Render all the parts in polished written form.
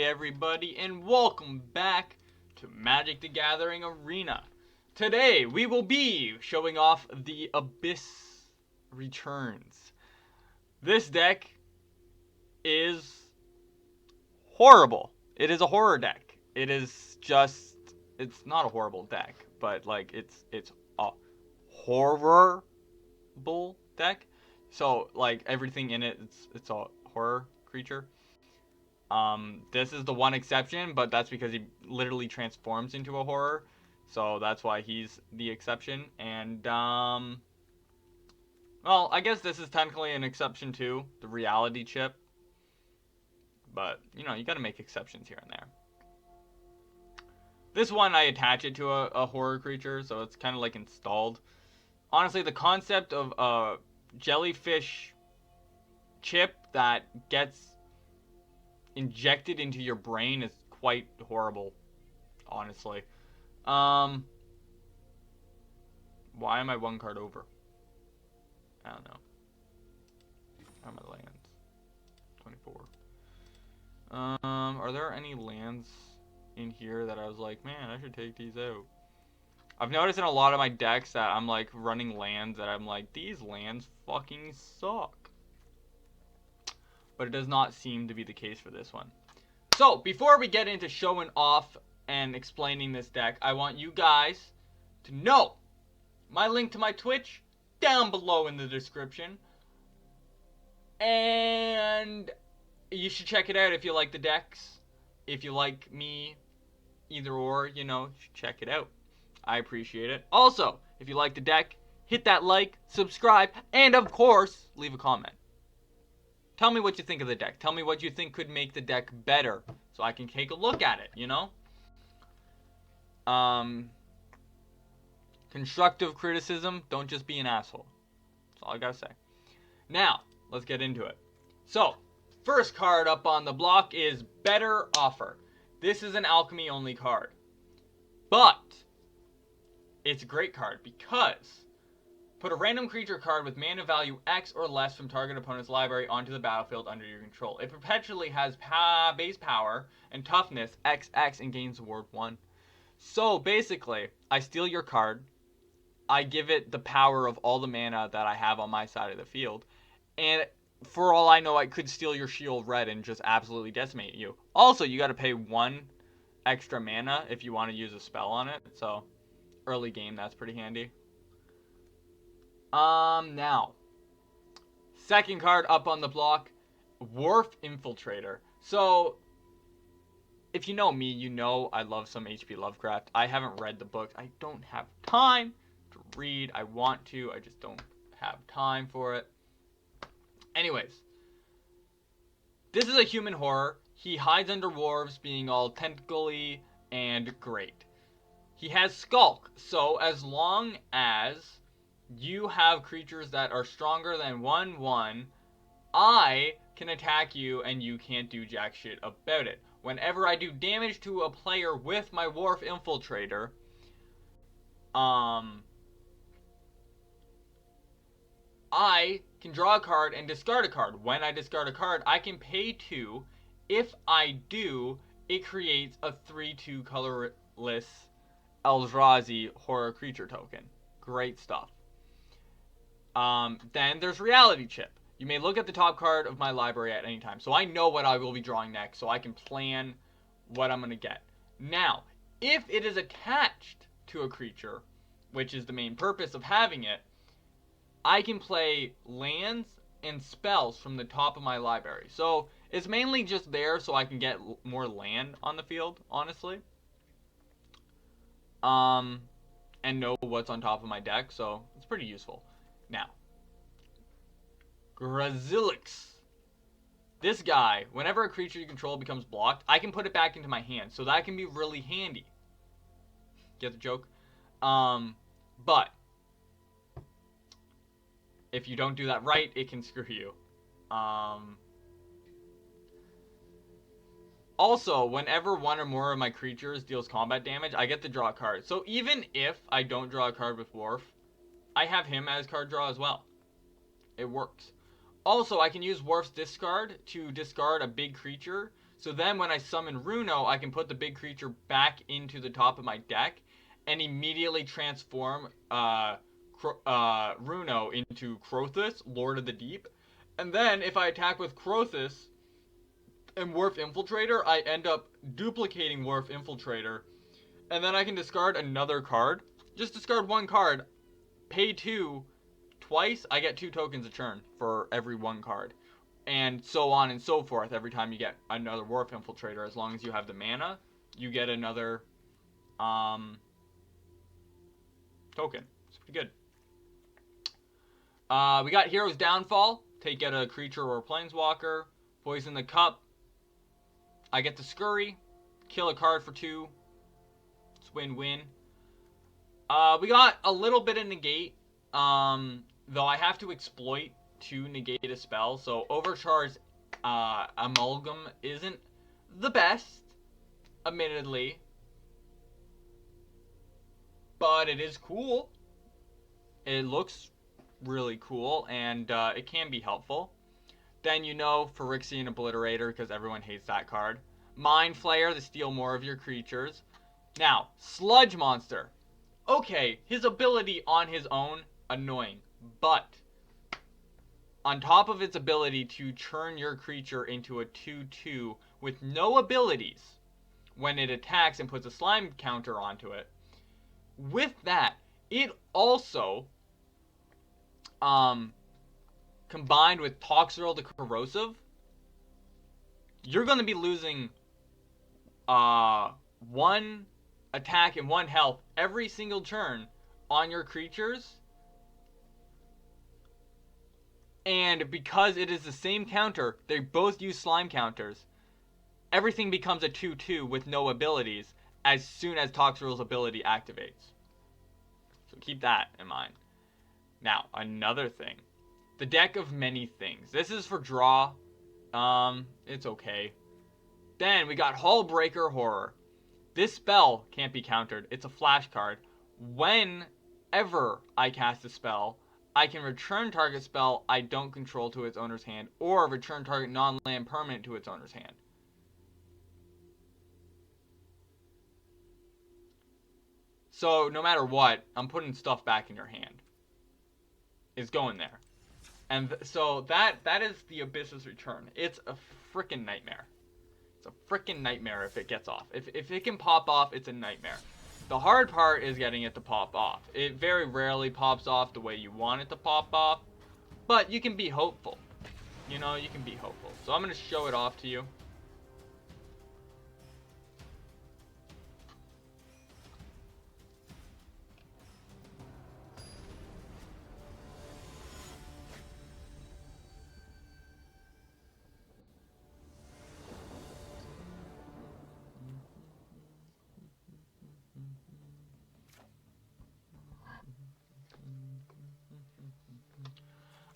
everybody, and welcome back to Magic the Gathering Arena. Today, we will be showing off the Abyss Returns. This deck is horrible. It is a horror deck. It's not a horrible deck, but like, it's a horrible deck. So, like, everything in it, it's a horror creature. This is the one exception, but that's because he literally transforms into a horror. So that's why he's the exception. And, well, I guess this is technically an exception too, the reality chip. But, you know, you gotta make exceptions here and there. This one, I attach it to a horror creature, so it's kind of like installed. Honestly, the concept of a jellyfish chip that gets injected into your brain is quite horrible, honestly. Why am I one card over? I don't know. How are my lands? 24. Are there any lands in here that I was like, man, I should take these out? I've noticed in a lot of my decks that I'm like running lands that I'm like, these lands fucking suck. But it does not seem to be the case for this one. So, before we get into showing off and explaining this deck, I want you guys to know my link to my Twitch down below in the description. And you should check it out if you like the decks. If you like me, either or, you know, you should check it out. I appreciate it. Also, if you like the deck, hit that like, subscribe, and of course, leave a comment. Tell me what you think of the deck. Tell me what you think could make the deck better so I can take a look at it, you know? Constructive criticism, don't just be an asshole. That's all I gotta say. Now, let's get into it. So, first card up on the block is Better Offer. This is an alchemy only card. But, it's a great card because put a random creature card with mana value X or less from target opponent's library onto the battlefield under your control. It perpetually has base power and toughness XX and gains ward 1. So basically, I steal your card, I give it the power of all the mana that I have on my side of the field, and for all I know, I could steal your shield red and just absolutely decimate you. Also, you gotta pay 1 extra mana if you want to use a spell on it, so early game, that's pretty handy. Now, second card up on the block, Wharf Infiltrator. So, if you know me, you know I love some H.P. Lovecraft. I haven't read the books. I don't have time to read. I want to, I just don't have time for it. Anyways, this is a human horror. He hides under wharves, being all tentacly and great. He has Skulk, so as long as you have creatures that are stronger than 1/1, I can attack you and you can't do jack shit about it. Whenever I do damage to a player with my Wharf Infiltrator, I can draw a card and discard a card. When I discard a card, I can pay 2. If I do, it creates a 3/2 colorless Eldrazi horror creature token. Great stuff. Then there's Reality Chip. You may look at the top card of my library at any time. So I know what I will be drawing next, so I can plan what I'm going to get. Now, if it is attached to a creature, which is the main purpose of having it, I can play lands and spells from the top of my library. So it's mainly just there so I can get more land on the field, honestly. And know what's on top of my deck, so it's pretty useful. Now, Grazilix. This guy, whenever a creature you control becomes blocked, I can put it back into my hand, so that can be really handy. Get the joke? But if you don't do that right, it can screw you. Also, whenever one or more of my creatures deals combat damage, I get to draw a card. So even if I don't draw a card with Wharf, I have him as card draw as well. It works. Also, I can use Wharf's discard to discard a big creature So then when I summon Runo, I can put the big creature back into the top of my deck and immediately transform Runo into Krothus, Lord of the Deep. And then if I attack with Krothus and Wharf Infiltrator, I end up duplicating Wharf Infiltrator. And then I can discard another card. Just discard one card, pay 2 twice, I get 2 tokens a turn for every one card. And so on and so forth. Every time you get another Wharf Infiltrator, as long as you have the mana, you get another token. It's pretty good. We got Hero's Downfall. Get a creature or a planeswalker. Poison the Cup. I get the Scurry. Kill a card for 2. It's win-win. We got a little bit of negate. Though I have to exploit to negate a spell. So Overcharge Amalgam isn't the best, admittedly. But it is cool. It looks really cool, and it can be helpful. Then you know Phyrexian Obliterator, because everyone hates that card. Mind Flayer to steal more of your creatures. Now, Sludge Monster. Okay, his ability on his own, annoying. But, on top of its ability to turn your creature into a 2/2 with no abilities when it attacks and puts a slime counter onto it, with that, it also, combined with Toxrill the Corrosive, you're going to be losing 1 attack and 1 health every single turn on your creatures. And because it is the same counter, they both use slime counters, everything becomes a 2/2 with no abilities as soon as Toxrill's ability activates. So keep that in mind. Now, another thing. The Deck of Many Things. This is for draw. It's okay. Then we got Hullbreaker Horror. This spell can't be countered. It's a flash card. Whenever I cast a spell, I can return target spell I don't control to its owner's hand, or return target non-land permanent to its owner's hand. So no matter what, I'm putting stuff back in your hand. It's going there. And so that is the Abyss's Return. It's a freaking nightmare. It's a freaking nightmare if it gets off. If it can pop off, it's a nightmare. The hard part is getting it to pop off. It very rarely pops off the way you want it to pop off, but you can be hopeful. You know, you can be hopeful. So I'm going to show it off to you.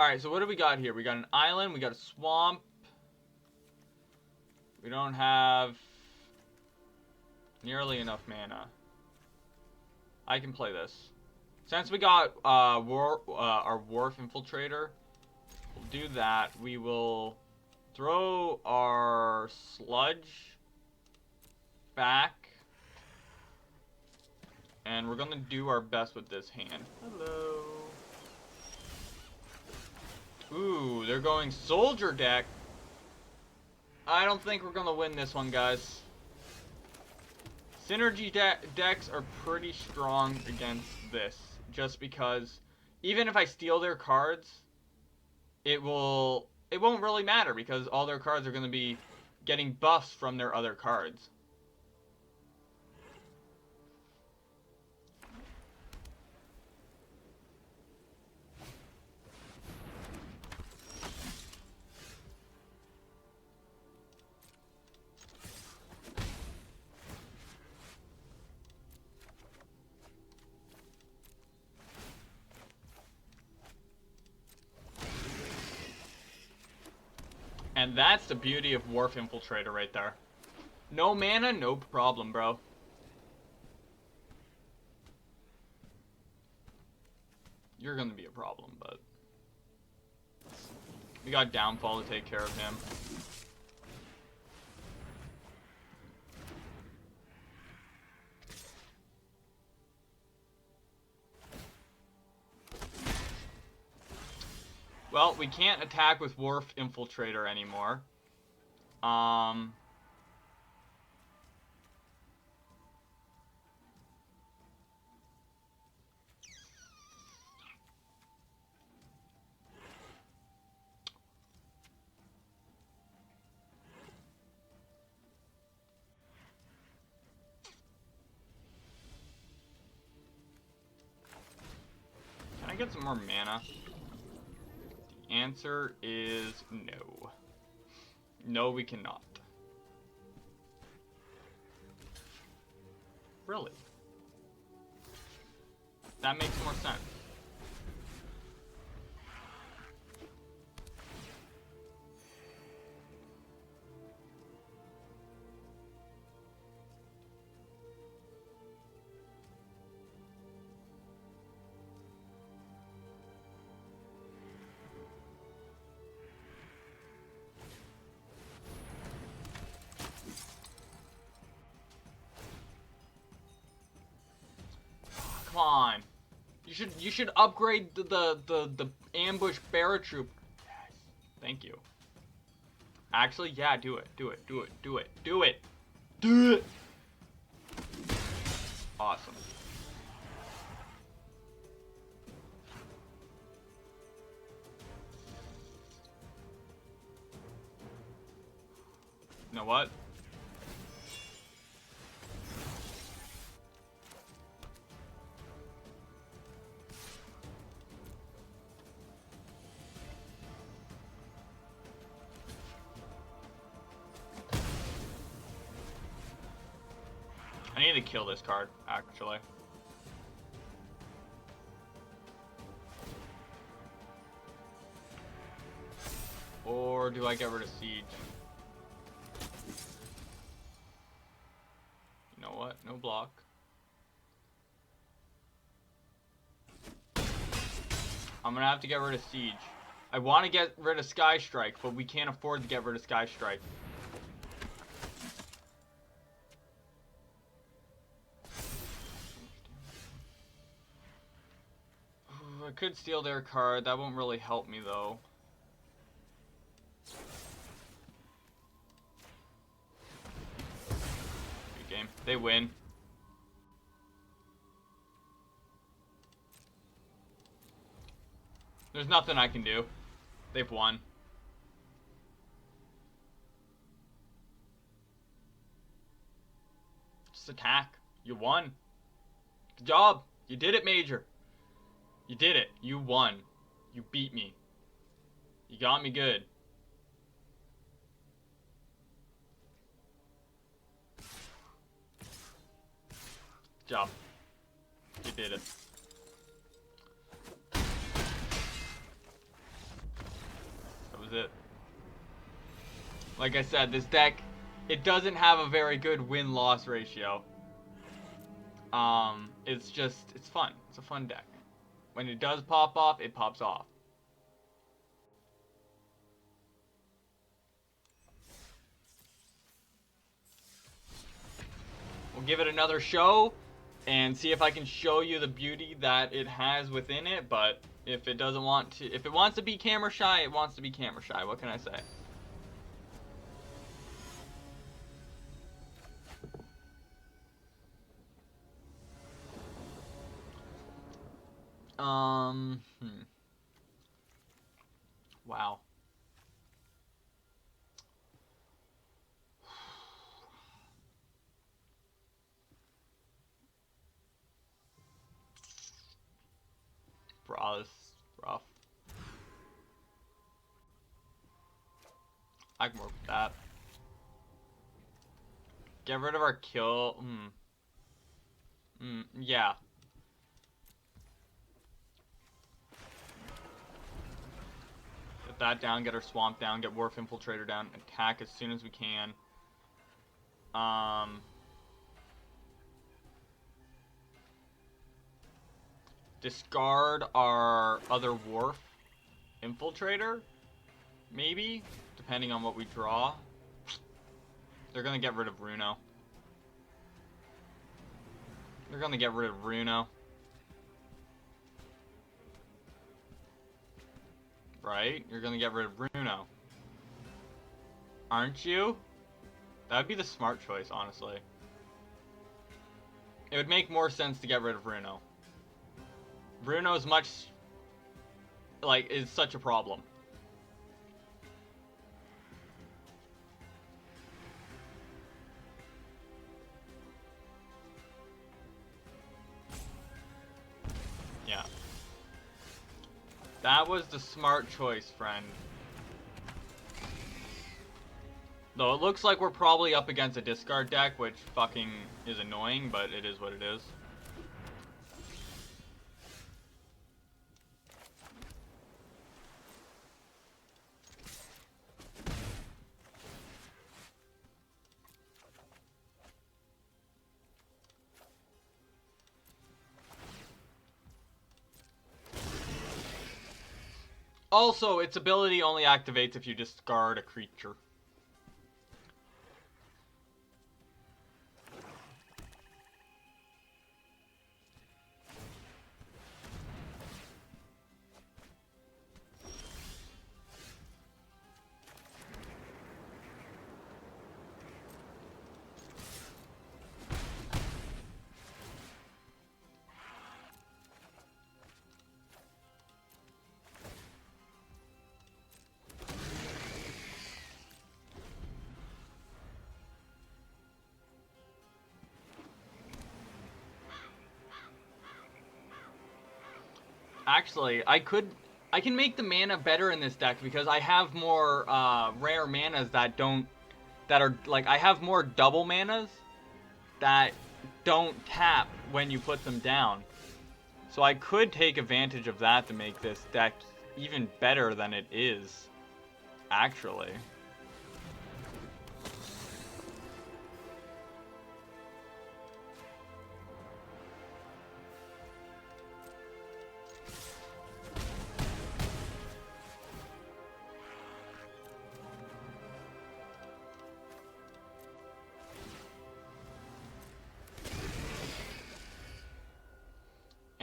Alright, so what do we got here? We got an island, we got a swamp. We don't have nearly enough mana. I can play this. Since we got our Wharf Infiltrator, we'll do that. We will throw our Sludge back. And we're gonna do our best with this hand. Hello. Ooh, they're going Soldier deck. I don't think we're gonna win this one, guys. Synergy decks are pretty strong against this, just because even if I steal their cards, it won't really matter because all their cards are gonna be getting buffs from their other cards. And that's the beauty of Wharf Infiltrator right there. No mana, no problem, bro. You're gonna be a problem, but we got Downfall to take care of him. Well, we can't attack with Wharf Infiltrator anymore. Can I get some more mana? The answer is no. No, we cannot. Really? That makes more sense. Come on. You should upgrade the ambush paratroop. Yes. Thank you. Actually, yeah, do it. Do it. Do it. Do it. Do it. Do it. Awesome. You know what? I need to kill this card, actually. Or do I get rid of Siege? You know what? No block. I'm gonna have to get rid of Siege. I want to get rid of Sky Strike, but we can't afford to get rid of Sky Strike. Ooh, I could steal their card. That won't really help me, though. Good game. They win. There's nothing I can do. They've won. Just attack. You won. Good job. You did it, Major. You did it. You won. You beat me. You got me good. Good job. You did it. That was it. Like I said, this deck, it doesn't have a very good win-loss ratio. It's fun. It's a fun deck. When it does pop off, it pops off. We'll give it another show and see if I can show you the beauty that it has within it, but if it doesn't want to, if it wants to be camera shy, it wants to be camera shy. What can I say? Wow. Bro, this is rough. I can work with that. Get rid of our kill. Yeah. Get that down, get our swamp down, get Wharf Infiltrator down, attack as soon as we can. Discard our other Wharf Infiltrator, maybe, depending on what we draw. They're gonna get rid of Runo. They're gonna get rid of Runo. right? You're gonna get rid of Bruno. Aren't you? That would be the smart choice, honestly. It would make more sense to get rid of Bruno. Bruno is much... like, is such a problem. Yeah. That was the smart choice, friend. Though it looks like we're probably up against a discard deck, which fucking is annoying, but it is what it is. Also, its ability only activates if you discard a creature. Actually, I can make the mana better in this deck because I have more rare manas that are like, I have more double manas that don't tap when you put them down. So I could take advantage of that to make this deck even better than it is, actually.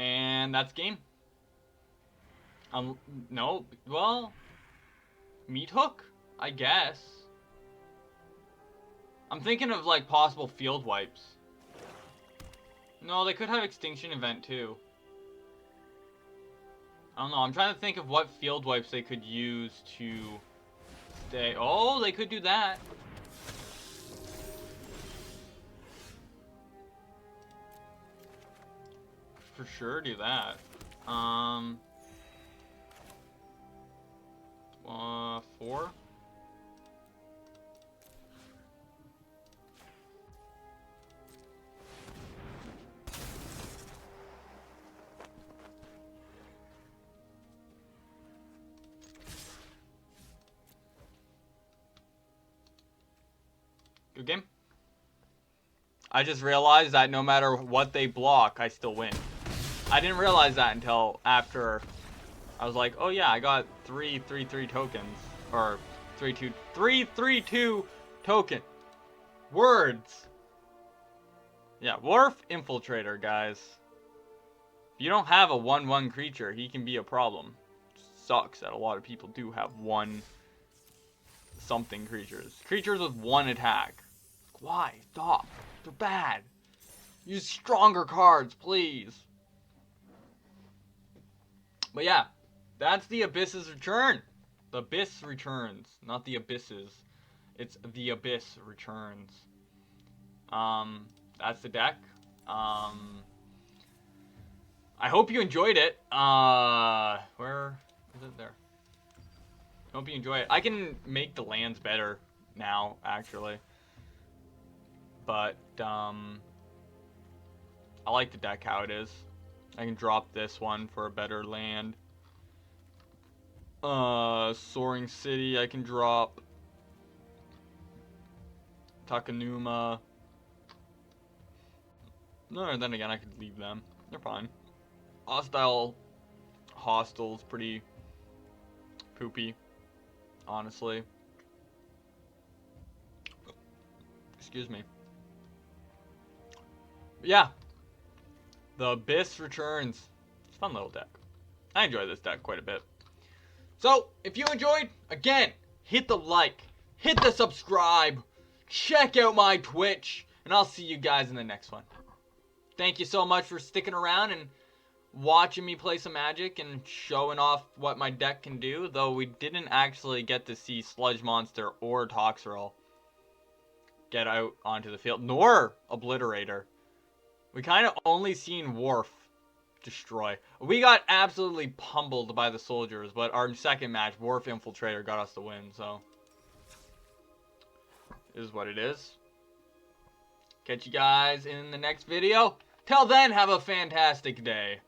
And that's game. No, well, Meat Hook, I guess. I'm thinking of like possible field wipes. No, they could have Extinction Event too. I don't know, I'm trying to think of what field wipes they could use to stay. Oh, they could do that. For sure do that. 4? Good game. I just realized that no matter what they block, I still win. I didn't realize that until after I was like, oh yeah, I got 3/3/3 tokens. Or 3/2 token. Words. Yeah, Wharf Infiltrator, guys. If you don't have a 1/1 creature, he can be a problem. Sucks that a lot of people do have 1 something creatures. Creatures with 1 attack. Why? Stop. They're bad. Use stronger cards, please. But yeah, that's the Abyss's return. The Abyss returns, not the Abysses. It's the Abyss returns. That's the deck. I hope you enjoyed it. Where is it? There. Hope you enjoy it. I can make the lands better now, actually. But, I like the deck how it is. I can drop this one for a better land. Soaring City, I can drop. Takanuma. No, then again, I could leave them. They're fine. Hostil's pretty poopy, honestly. Excuse me. But yeah. The Abyss returns. It's a fun little deck. I enjoy this deck quite a bit. So, if you enjoyed, again, hit the like, hit the subscribe, check out my Twitch, and I'll see you guys in the next one. Thank you so much for sticking around and watching me play some Magic and showing off what my deck can do, though we didn't actually get to see Sludge Monster or Toxrill get out onto the field, nor Obliterator. We kind of only seen Worf destroy. We got absolutely pummeled by the soldiers, but our second match, Worf Infiltrator, got us the win, so it is what it is. Catch you guys in the next video. Till then, have a fantastic day.